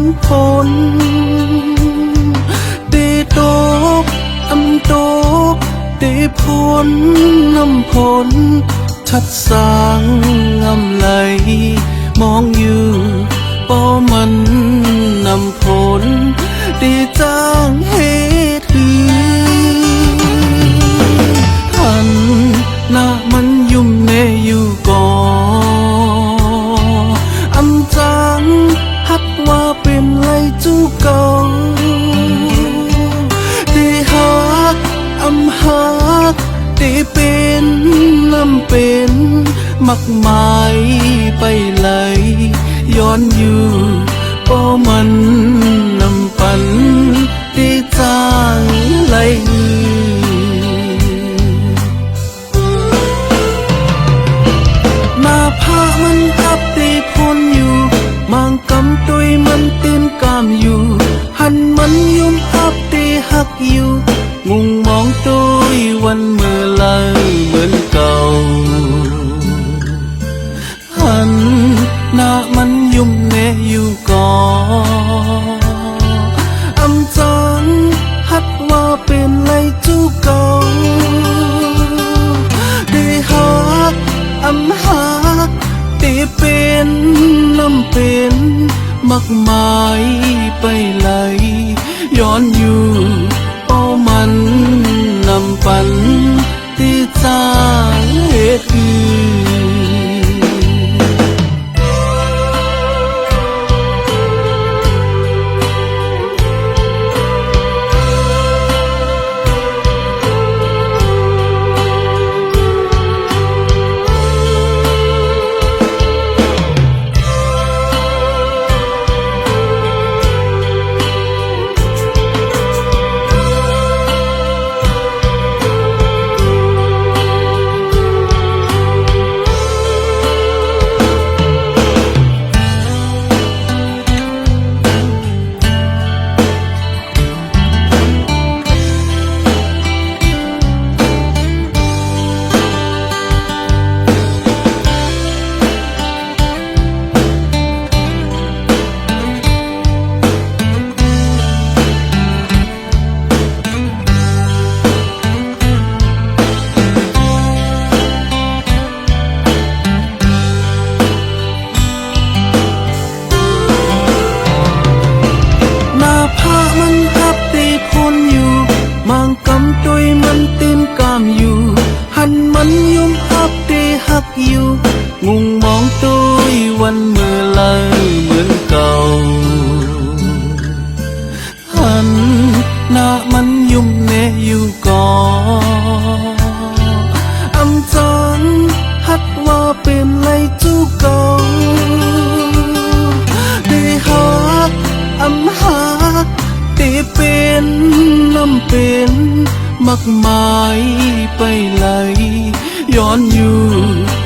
ำพ้นตีตกอำตกตีพ้นน้ำพ้นชัดสางงำไหลมองอยู่ป้อมันนำพ้นตีจางเหตุหันหน้ามันยุ่มเนอยู่ก่ออำจังฮัดว่าเป็นไรจูเก่าตีหักอำหักตีเป็นน้ำเป็นมักหมายไปเลยย้อนอยู่ป้อมันนำปันตีจางไหลหน้าผ้ามันทับตีพ้นอยู่มางกำตุยมันเต้นกามอยู่หันมันยุ่มอับตีหักอยู่งุงมองตุยวันเมื่อไรเหมือนเก่าหันหน้ามันยุ่มเนอยู่ก่ออำจังฮัดว่าเป็นไรจูเก่าได้หักอำหักตีเป็นน้ำเป็นมักหมายไปไหลย้อนอยู่ป้อมันนำปันตีจางเหตุอยู่งุงมองตุยวันเมื่อไรเหมือนเก่าหันหน้ามันยุ่มเนอยู่ก่ออำจังฮัดว่าเป็นไรจูเก่าได้หักอำหักตีเป็นน้ำเป็นมักหมายไปไหลย้อนอยู่